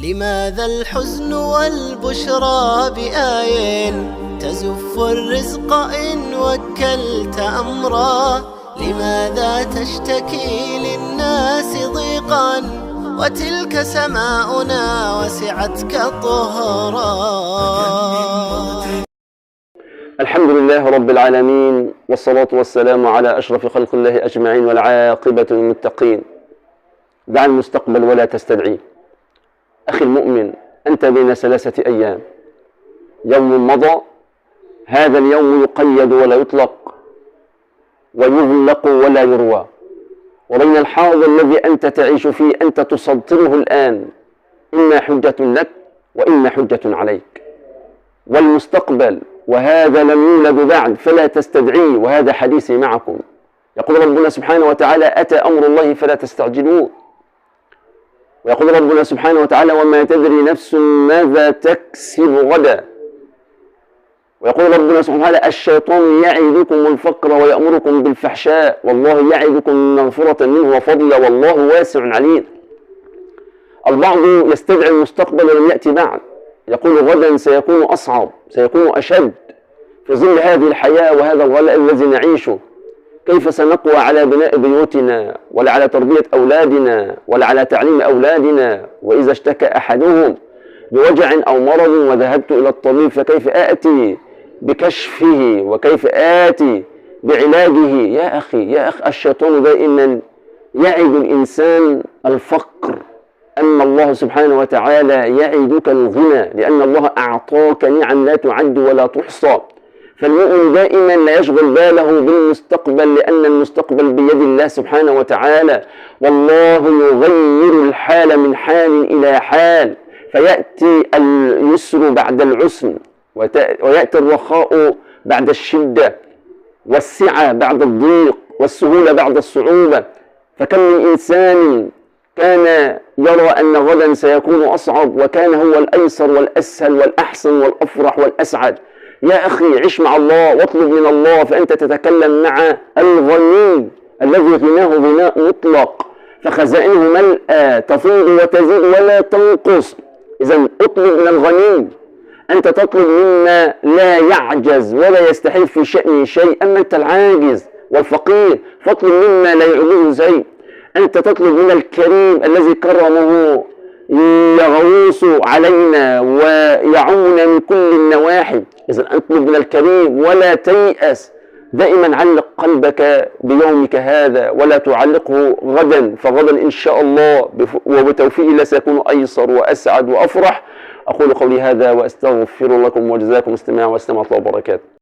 لماذا الحزن والبشرى بآي تزف الرزق إن وكلت أمرا؟ لماذا تشتكي للناس ضيقا وتلك سماؤنا وسعتك طهرا؟ الحمد لله رب العالمين، والصلاة والسلام على أشرف خلق الله أجمعين، والعاقبة للمتقين. دع المستقبل ولا تستدعيه. أخي المؤمن، أنت بين 3 أيام: يوم مضى، هذا اليوم يقيد ولا يطلق، ويغلق ولا يروى، وبين الحاضر الذي أنت تعيش فيه أنت تسطره الآن، إما حجة لك وإما حجة عليك. والمستقبل وهذا لم يولد بعد فلا تستدعيه، وهذا حديثي معكم. يقول ربنا سبحانه وتعالى: أتى أمر الله فلا تستعجلوه. ويقول ربنا سبحانه وتعالى: وما تدري نفس ماذا تكسب غدا. ويقول ربنا سبحانه وتعالى: الشيطان يعدكم الفقر ويأمركم بالفحشاء والله يعدكم مغفرة منه وفضلا والله واسع عليم. البعض يستدعي المستقبل ولم يأتي بعد، يقول غدا سيكون أصعب، سيكون أشد في ظل هذه الحياة وهذا الغلاء الذي نعيشه. كيف سنقوى على بناء بيوتنا ولا على تربية أولادنا ولا على تعليم أولادنا؟ وإذا اشتكى أحدهم بوجع أو مرض وذهبت إلى الطبيب فكيف آتي بكشفه وكيف آتي بعلاجه؟ يا أخي الشيطان دائما يعد الإنسان الفقر، أما الله سبحانه وتعالى يعدك الغنى، لأن الله أعطاك نعم لا تعد ولا تحصى. فالمؤمن دائما لا يشغل باله بالمستقبل، لأن المستقبل بيد الله سبحانه وتعالى، والله يغير الحال من حال إلى حال، فيأتي اليسر بعد العسر، ويأتي الرخاء بعد الشدة، والسعة بعد الضيق، والسهولة بعد الصعوبة. فكم من إنسان كان يرى أن غدا سيكون أصعب وكان هو الأيسر والأسهل والأحسن والأفرح والأسعد. يا أخي عش مع الله واطلب من الله، فأنت تتكلم مع الغني الذي غناه غناء مطلق، فخزائنه ملأى تفيض وتزيد ولا تنقص. إذا اطلب من الغني، أنت تطلب مما لا يعجز ولا يستحيل في شأنه شيء. أما أنت العاجز والفقير فاطلب مما لا يعجزه شيء. أنت تطلب من الكريم الذي كرمه يغوص علينا ويعونا من كل النواحي. إذا اطلب من الكريم ولا تيأس. دائما علق قلبك بيومك هذا ولا تعلقه غدا، فغدا إن شاء الله وبتوفيق الله سيكون أيسر وأسعد وأفرح. أقول قولي هذا وأستغفر لكم وجزاكم استماعا واستماع الله وبركاته.